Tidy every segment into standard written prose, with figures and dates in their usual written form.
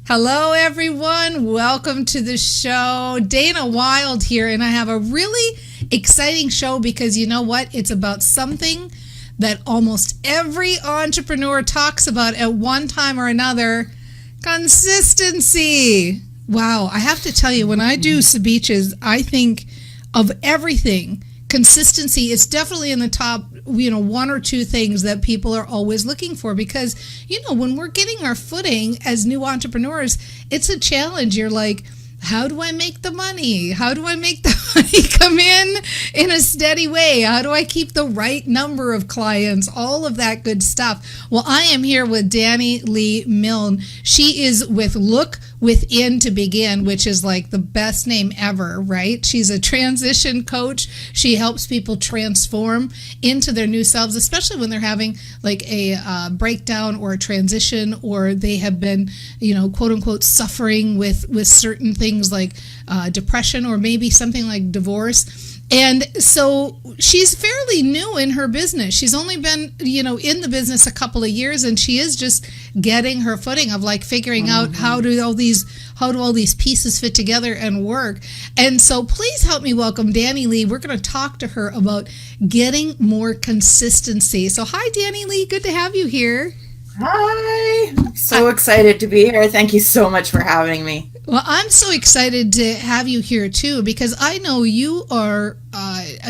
Hello, everyone. Welcome to the show. Dana Wilde here, and I have a really exciting show because you know what? It's about something that almost every entrepreneur talks about at one time or another: consistency. Wow, I have to tell you, when I do ceviches, I think of everything. Consistency is definitely in the top, one or two things that people are always looking for because, when we're getting our footing as new entrepreneurs, it's a challenge. You're like, how do I make the money? How do I make the money come in a steady way? How do I keep the right number of clients? All of that good stuff. Well, I am here with Dana Lee Milne. She is with Look Within to Begin, which is like the best name ever, right? She's a transition coach. She helps people transform into their new selves, especially when they're having like a breakdown or a transition, or they have been, quote unquote, suffering with certain things like depression or maybe something like divorce. And so she's fairly new in her business. She's only been, in the business a couple of years, and she is just getting her footing of like figuring out how do all these pieces fit together and work. And so please help me welcome Dana Lee. We're going to talk to her about getting more consistency. So hi, Dana Lee. Good to have you here. Hi. I'm so excited to be here. Thank you so much for having me. Well, I'm so excited to have you here too, because I know you are,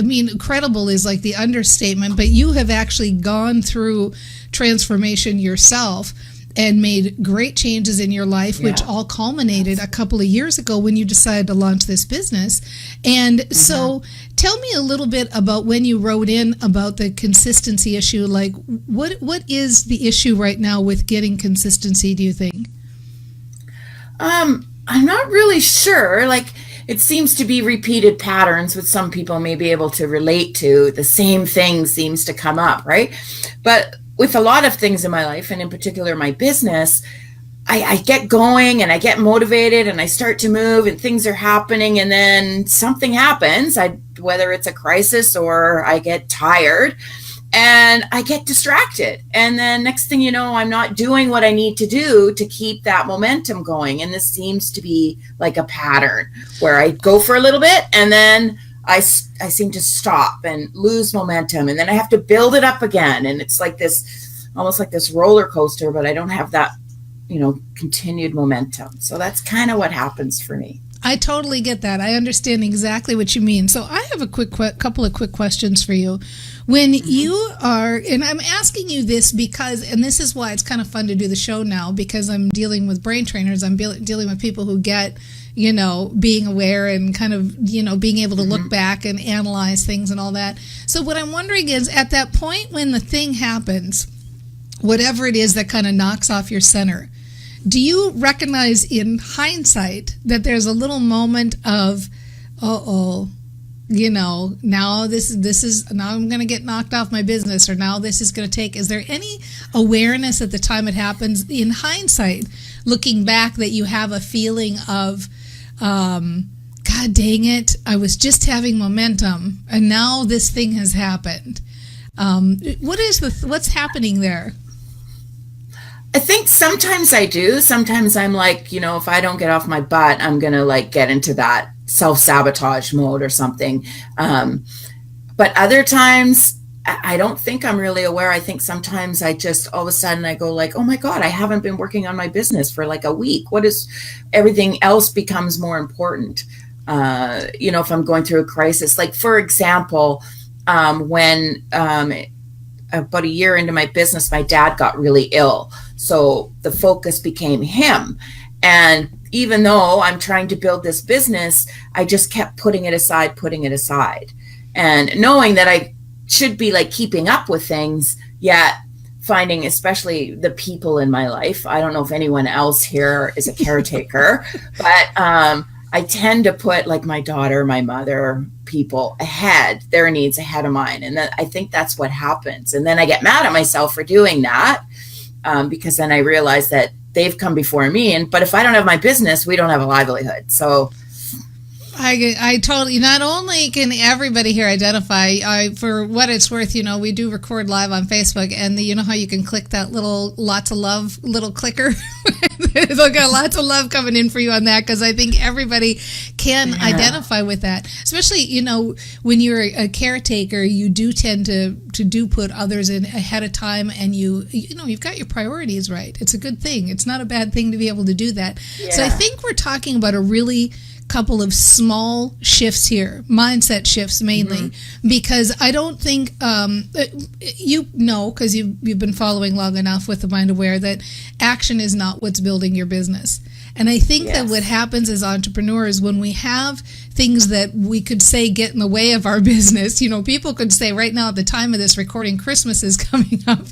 incredible is like the understatement, but you have actually gone through transformation yourself and made great changes in your life, which all culminated a couple of years ago when you decided to launch this business. And so tell me a little bit about when you wrote in about the consistency issue. Like, what is the issue right now with getting consistency, do you think? I'm not really sure. Like, it seems to be repeated patterns, which some people may be able to relate to. The same thing seems to come up, right? But with a lot of things in my life, and in particular my business, I get going and I get motivated and I start to move and things are happening, and then something happens, whether it's a crisis or I get tired and I get distracted. And then next thing you know, I'm not doing what I need to do to keep that momentum going. And this seems to be like a pattern where I go for a little bit and then I seem to stop and lose momentum. And then I have to build it up again. And it's like this, almost like this roller coaster, but I don't have that, continued momentum. So that's kind of what happens for me. I totally get that. I understand exactly what you mean. So I have a couple of quick questions for you. When you are, and I'm asking you this because, and this is why it's kind of fun to do the show now, because I'm dealing with brain trainers. I'm dealing with people who get, being aware and kind of, being able to look back and analyze things and all that. So what I'm wondering is, at that point when the thing happens, whatever it is that kind of knocks off your center, do you recognize in hindsight that there's a little moment of, now this is now I'm going to get knocked off my business, or now this is going to take, is there any awareness at the time it happens in hindsight, looking back, that you have a feeling of, God dang it, I was just having momentum and now this thing has happened? What's happening there? I think sometimes I do. Sometimes I'm like, if I don't get off my butt, I'm going to like get into that self-sabotage mode or something. But other times I don't think I'm really aware. I think sometimes I just, all of a sudden I go like, oh my God, I haven't been working on my business for like a week. Everything else becomes more important. If I'm going through a crisis, like for example, when about a year into my business, my dad got really ill. So the focus became him. And even though I'm trying to build this business, I just kept putting it aside. And knowing that I should be like keeping up with things, yet finding especially the people in my life. I don't know if anyone else here is a caretaker, but I tend to put like my daughter, my mother, people ahead, their needs ahead of mine. And I think that's what happens. And then I get mad at myself for doing that because then I realize that they've come before me. But if I don't have my business, we don't have a livelihood. So I totally, not only can everybody here identify, for what it's worth, we do record live on Facebook, and you know how you can click that little lots of love little clicker? They'll got lots of love coming in for you on that, because I think everybody can identify with that. Especially, when you're a caretaker, you do tend to do put others in ahead of time, and you've got your priorities right. It's a good thing. It's not a bad thing to be able to do that. Yeah. So I think we're talking about a really couple of small shifts here, mindset shifts mainly, because I don't think because you've been following long enough with the Mind Aware, that action is not what's building your business. And I think that what happens as entrepreneurs, when we have things that we could say get in the way of our business, people could say right now at the time of this recording, Christmas is coming up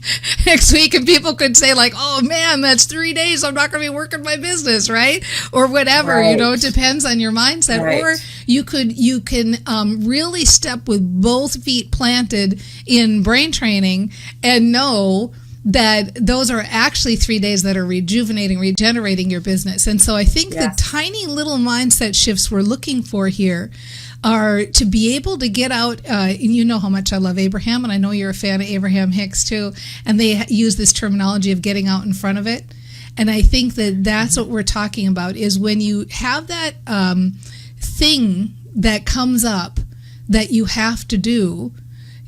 next week, and people could say like, oh man, that's 3 days I'm not going to be working my business, right? Or whatever, right. It depends on your mindset. Right. Or you can really step with both feet planted in brain training and know that those are actually 3 days that are regenerating your business. And so I think the tiny little mindset shifts we're looking for here are to be able to get out, and you know how much I love Abraham, and I know you're a fan of Abraham Hicks too, and they use this terminology of getting out in front of it. And I think that that's what we're talking about, is when you have that thing that comes up that you have to do,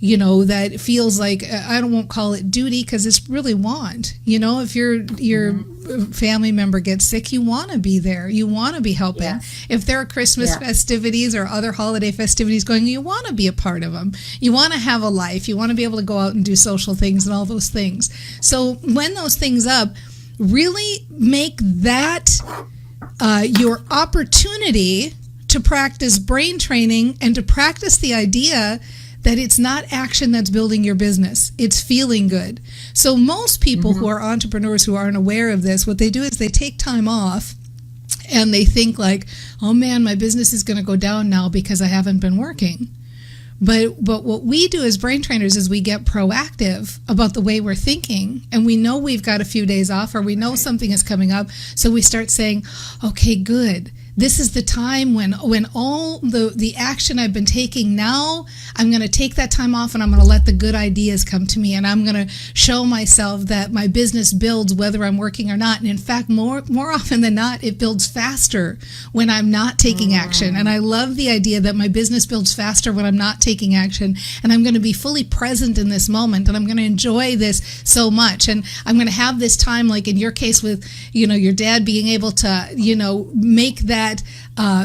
that feels like, I won't call it duty, because it's really want. If your family member gets sick, you want to be there. You want to be helping. Yes. If there are Christmas festivities or other holiday festivities going, you want to be a part of them. You want to have a life. You want to be able to go out and do social things and all those things. So when those things up, really make that your opportunity to practice brain training and to practice the idea that it's not action that's building your business. It's feeling good. So most people who are entrepreneurs who aren't aware of this, what they do is they take time off and they think like, oh man, my business is going to go down now because I haven't been working. But what we do as brain trainers is we get proactive about the way we're thinking, and we know we've got a few days off, or we know something is coming up. So we start saying, okay, good. This is the time when all the action I've been taking, now I'm going to take that time off, and I'm going to let the good ideas come to me, and I'm going to show myself that my business builds whether I'm working or not. And in fact, more often than not, it builds faster when I'm not taking action. And I love the idea that my business builds faster when I'm not taking action, and I'm going to be fully present in this moment, and I'm going to enjoy this so much. And I'm going to have this time, like in your case with, your dad being able to, make that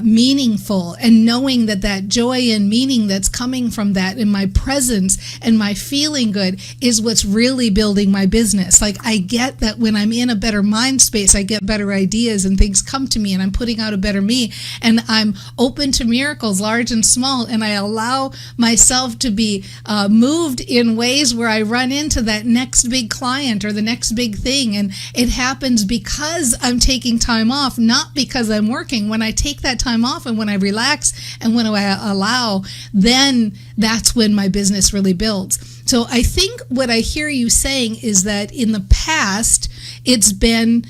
meaningful, and knowing that joy and meaning that's coming from that, and my presence and my feeling good is what's really building my business. Like, I get that when I'm in a better mind space, I get better ideas and things come to me, and I'm putting out a better me, and I'm open to miracles, large and small, and I allow myself to be moved in ways where I run into that next big client or the next big thing. And it happens because I'm taking time off, not because I'm working. When I take that time off, and when I relax, and when I allow, then that's when my business really builds. So I think what I hear you saying is that in the past, it's been,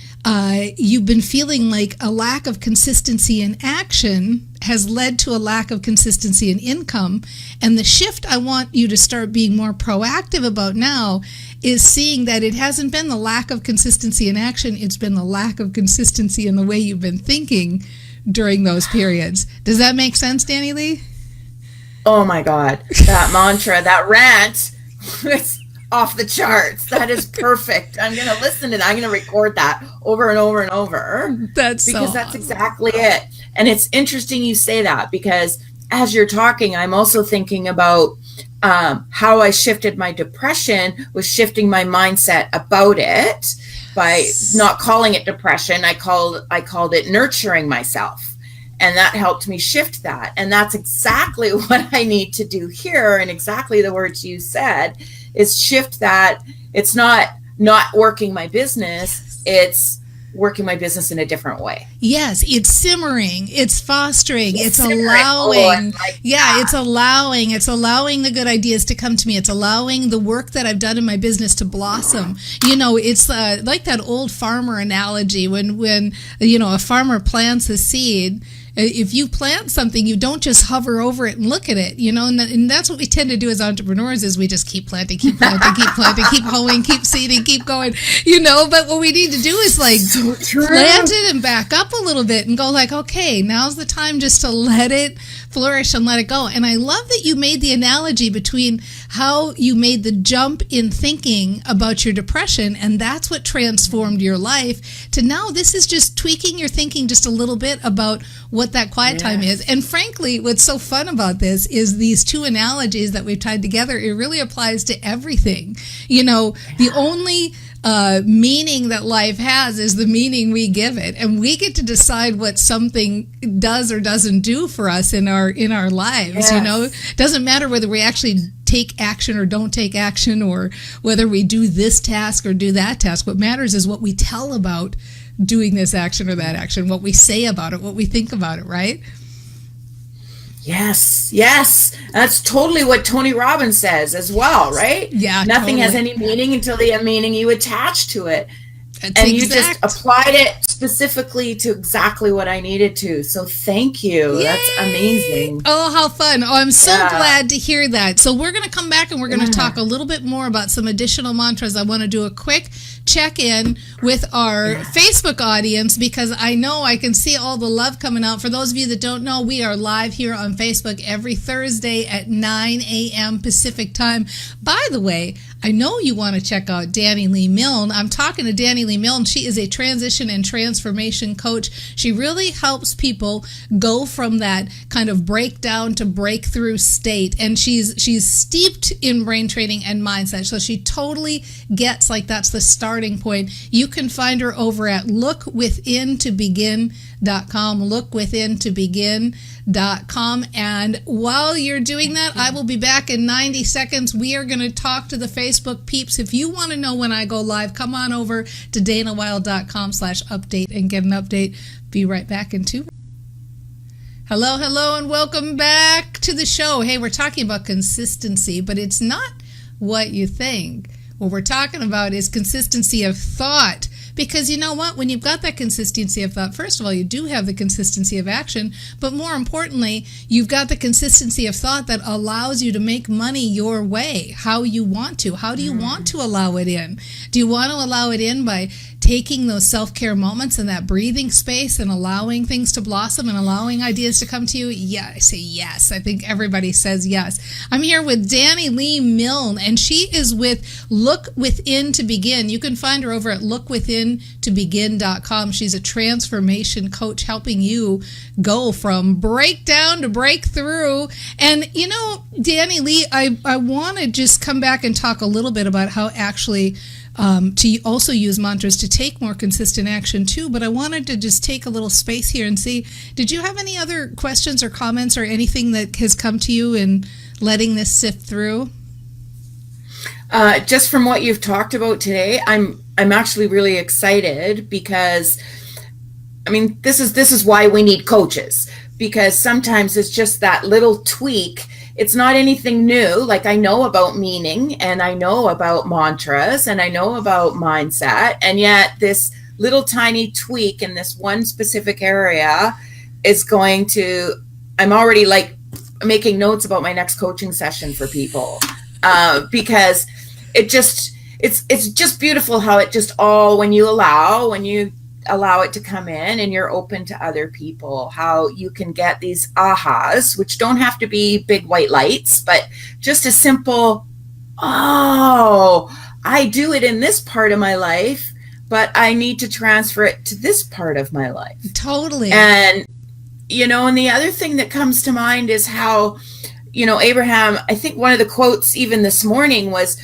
you've been feeling like a lack of consistency in action has led to a lack of consistency in income. And the shift I want you to start being more proactive about now is seeing that it hasn't been the lack of consistency in action, it's been the lack of consistency in the way you've been thinking during those periods. Does that make sense, Danny Lee? Oh my God, that mantra, that rant, it's off the charts. That is perfect. I'm going to listen to that. I'm going to record that over and over and over. That's awesome. Exactly it. And it's interesting you say that, because as you're talking, I'm also thinking about how I shifted my depression was shifting my mindset about it by not calling it depression. I called it nurturing myself. And that helped me shift that. And that's exactly what I need to do here. And exactly the words you said is shift that. It's not working my business. It's working my business in a different way. Yes, it's simmering, it's fostering, it's allowing. It's allowing the good ideas to come to me. It's allowing the work that I've done in my business to blossom. It's like that old farmer analogy when a farmer plants a seed. If you plant something, you don't just hover over it and look at it, and that's what we tend to do as entrepreneurs is we just keep planting, keep hoeing, keep seeding, keep going, but what we need to do is like plant it and back up a little bit and go like, okay, now's the time just to let it flourish and let it go. And I love that you made the analogy between how you made the jump in thinking about your depression, and that's what transformed your life, to now this is just tweaking your thinking just a little bit about what that quiet time is. And frankly, what's so fun about this is these two analogies that we've tied together, it really applies to everything. The only meaning that life has is the meaning we give it, and we get to decide what something does or doesn't do for us in our lives. It doesn't matter whether we actually take action or don't take action, or whether we do this task or do that task. What matters is what we tell about doing this action or that action, what we say about it, what we think about it, right? Yes. That's totally what Tony Robbins says as well, right? Yeah, Nothing totally has any meaning until the meaning you attach to it. That's and you just applied it specifically to exactly what I needed to. So thank you. Yay! That's amazing. Oh, how fun. Oh, I'm so glad to hear that. So we're going to come back and we're going to talk a little bit more about some additional mantras. I want to do a quick check-in with our Facebook audience, because I know I can see all the love coming out. For those of you that don't know, we are live here on Facebook every Thursday at 9 a.m. Pacific time. By the way, I know you want to check out Dani Lee Milne. I'm talking to Dani Lee Milne. She is a transition and transformation coach. She really helps people go from that kind of breakdown to breakthrough state. And she's steeped in brain training and mindset. So she totally gets like that's the starting point. You can find her over at lookwithintobegin.com, lookwithintobegin.com. And while you're doing that, I will be back in 90 seconds. We are going to talk to the Facebook peeps. If you want to know when I go live, come on over to danawilde.com/update and get an update. Be right back in 2. Hello, and welcome back to the show. Hey, we're talking about consistency, but it's not what you think. What we're talking about is consistency of thought. Because you know what? When you've got that consistency of thought, first of all, you do have the consistency of action, but more importantly, you've got the consistency of thought that allows you to make money your way, how you want to. How do you want to allow it in? Do you want to allow it in by taking those self-care moments and that breathing space and allowing things to blossom and allowing ideas to come to you? Yeah, I say yes. I think everybody says yes. I'm here with Dani Lee Milne, and she is with Look Within to Begin. You can find her over at lookwithintobegin.com. She's a transformation coach helping you go from breakdown to breakthrough. And, Dani Lee, I want to just come back and talk a little bit about how actually to also use mantras to take more consistent action too. But I wanted to just take a little space here and see, did you have any other questions or comments or anything that has come to you in letting this sift through? Just from what you've talked about today, I'm actually really excited because, this is why we need coaches, because sometimes it's just that little tweak. It's not anything new. Like, I know about meaning and I know about mantras and I know about mindset. And yet this little tiny tweak in this one specific area is going to, I'm already like making notes about my next coaching session for people, because it's just beautiful how it just all, when you allow it to come in and you're open to other people, how you can get these ahas, which don't have to be big white lights, but just a simple, oh, I do it in this part of my life, but I need to transfer it to this part of my life. Totally. And, and the other thing that comes to mind is how, Abraham, I think one of the quotes even this morning was,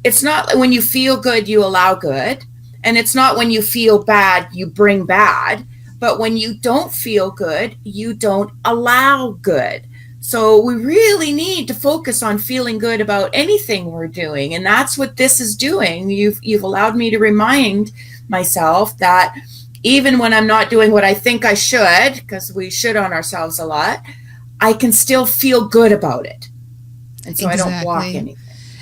it's not when you feel good, you allow good. And it's not when you feel bad, you bring bad, but when you don't feel good, you don't allow good. So we really need to focus on feeling good about anything we're doing. And that's what this is doing. You've allowed me to remind myself that even when I'm not doing what I think I should, because we should on ourselves a lot, I can still feel good about it. And so exactly. I don't block anything.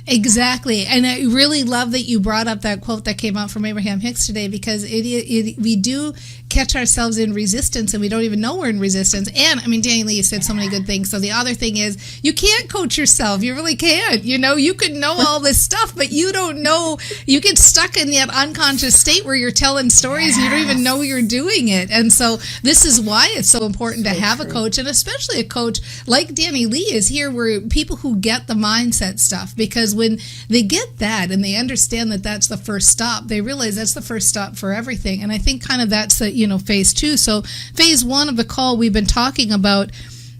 Exactly. And I really love that you brought up that quote that came out from Abraham Hicks today, because we do catch ourselves in resistance and we don't even know we're in resistance. And I mean, Dana Lee said so many good things. So the other thing is, you can't coach yourself. You really can't. You know, you could know all this stuff, but you don't know. You get stuck in that unconscious state where you're telling stories. You don't even know you're doing it. And so this is why it's so important to have a coach, and especially a coach like Dana Lee is here, where people who get the mindset stuff, because when they get that and they understand that that's the first stop, they realize that's the first stop for everything. And I think kind of that's the, phase 2. So phase 1 of the call, we've been talking about,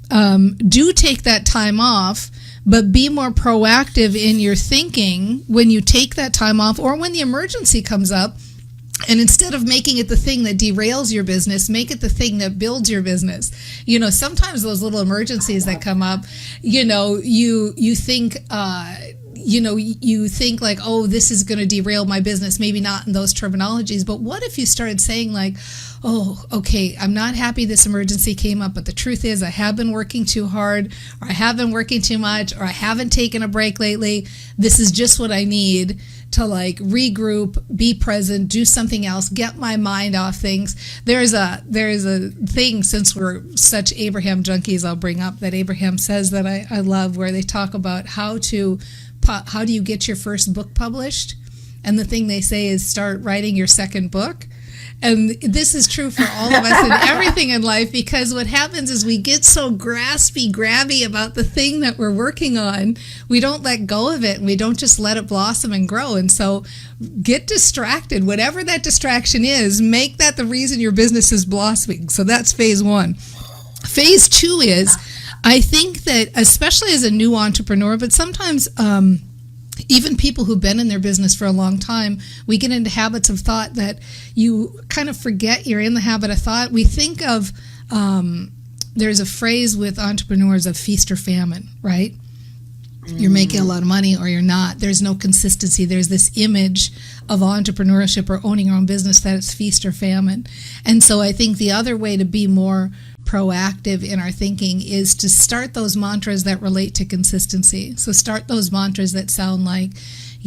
do take that time off, but be more proactive in your thinking when you take that time off or when the emergency comes up. And instead of making it the thing that derails your business, make it the thing that builds your business. Sometimes those little emergencies that come up, you think, you think like, oh, this is going to derail my business. Maybe not in those terminologies, but what if you started saying like, oh, okay, I'm not happy this emergency came up, but the truth is I have been working too hard, or I have been working too much, or I haven't taken a break lately. This is just what I need to like regroup, be present, do something else, get my mind off things. There's a thing, since we're such Abraham junkies, I'll bring up that Abraham says that I love, where they talk about how do you get your first book published? And the thing they say is start writing your second book. And this is true for all of us in everything in life, because what happens is we get so grabby about the thing that we're working on. We don't let go of it, and we don't just let it blossom and grow. And so get distracted. Whatever that distraction is, make that the reason your business is blossoming. So that's phase 1. Phase 2 is, I think that especially as a new entrepreneur, but sometimes even people who've been in their business for a long time, we get into habits of thought that you kind of forget you're in the habit of thought. We think of, there's a phrase with entrepreneurs of feast or famine, right? You're making a lot of money or you're not. There's no consistency. There's this image of entrepreneurship or owning your own business that it's feast or famine. And so I think the other way to be more proactive in our thinking is to start those mantras that relate to consistency. So start those mantras that sound like,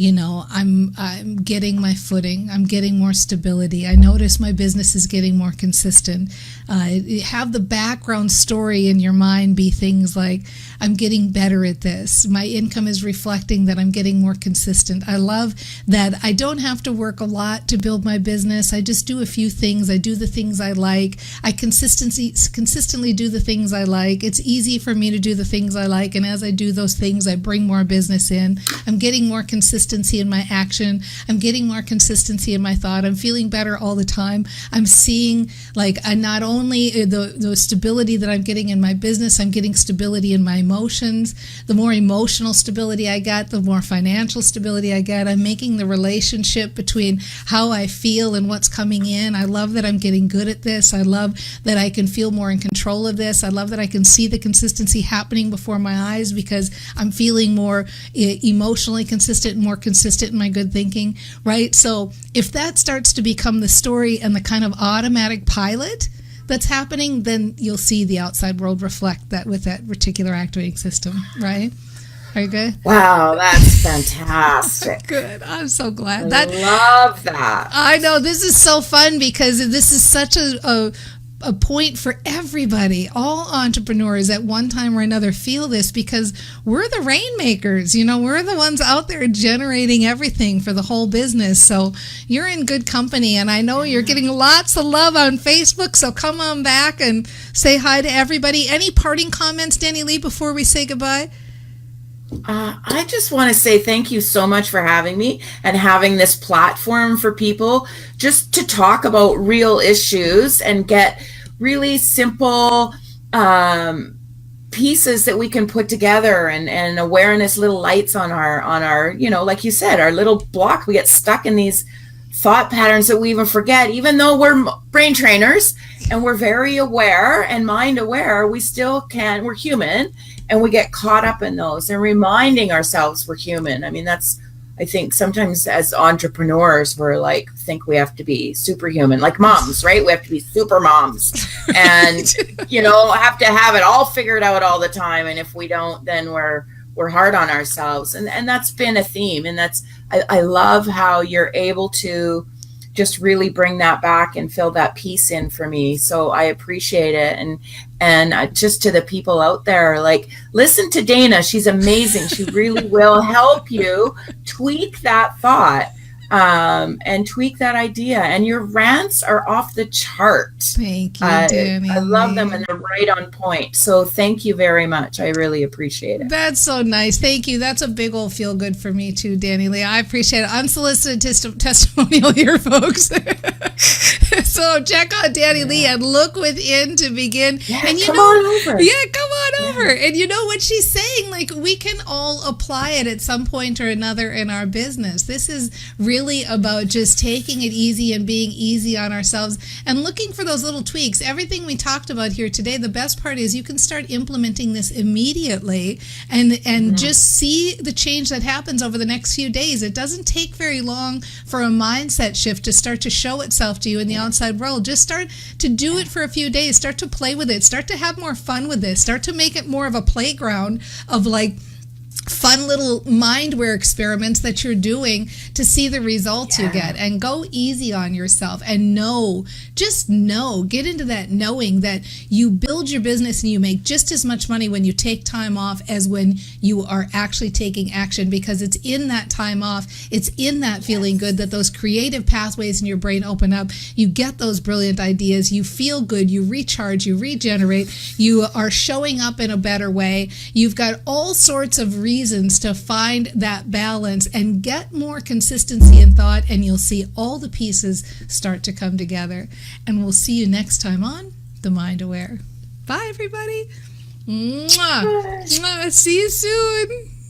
I'm getting my footing. I'm getting more stability. I notice my business is getting more consistent. Have the background story in your mind be things like, I'm getting better at this. My income is reflecting that I'm getting more consistent. I love that I don't have to work a lot to build my business. I just do a few things. I do the things I like. I consistently do the things I like. It's easy for me to do the things I like. And as I do those things, I bring more business in. I'm getting more consistency in my action. I'm getting more consistency in my thought. I'm feeling better all the time. I'm seeing not only the stability that I'm getting in my business, I'm getting stability in my emotions. The more emotional stability I get, the more financial stability I get. I'm making the relationship between how I feel and what's coming in. I love that I'm getting good at this. I love that I can feel more in control of this. I love that I can see the consistency happening before my eyes because I'm feeling more emotionally consistent and more consistent in my good thinking, right? So if that starts to become the story and the kind of automatic pilot that's happening, then you'll see the outside world reflect that with that particular activating system, right? Are you good? Wow, that's fantastic. Good. I'm so glad. I love that. I know. This is so fun because this is such a point for everybody. All entrepreneurs at one time or another feel this because we're the rainmakers. We're the ones out there generating everything for the whole business. So you're in good company. And I know you're getting lots of love on Facebook. So come on back and say hi to everybody. Any parting comments, Dana Lee, before we say goodbye? I just want to say thank you so much for having me and having this platform for people just to talk about real issues and get really simple pieces that we can put together and awareness, little lights on our, like you said, our little block. We get stuck in these thought patterns that we even forget, even though we're brain trainers and we're very aware and mind aware, we're human. And we get caught up in those and reminding ourselves we're human. I think sometimes as entrepreneurs, we're think we have to be superhuman, like moms, right? We have to be super moms and, have to have it all figured out all the time. And if we don't, then we're we're hard on ourselves. And that's been a theme. And I love how you're able to just really bring that back and fill that piece in for me. So I appreciate it. And just to the people out there, like, listen to Dana. She's amazing. She really will help you tweak that thought, and tweak that idea. And your rants are off the chart. Thank you, Danny. I love them, and they're right on point. So thank you very much. I really appreciate it. That's so nice. Thank you. That's a big old feel good for me too, Danny Lee. I appreciate it. Unsolicited testimonial here, folks. So check out Danny Lee and look within to begin. Yeah, and come on over. Yeah, come on over. And you know what she's saying? Like, we can all apply it at some point or another in our business. This is really about just taking it easy and being easy on ourselves and looking for those little tweaks. Everything we talked about here today, the best part is you can start implementing this immediately and just see the change that happens over the next few days. It doesn't take very long for a mindset shift to start to show itself to you in the outside world. Just start to do it for a few days. Start to play with it. Start to have more fun with this. Start to make it more of a playground of like fun little mindware experiments that you're doing to see the results you get, and go easy on yourself and get into that knowing that you build your business and you make just as much money when you take time off as when you are actually taking action, because it's in that time off, it's in that feeling good that those creative pathways in your brain open up. You get those brilliant ideas, you feel good, you recharge, you regenerate, you are showing up in a better way. You've got all sorts of reasons to find that balance and get more consistency in thought, and you'll see all the pieces start to come together. And we'll see you next time on The Mind Aware. Bye, everybody. Mwah. Mwah. See you soon.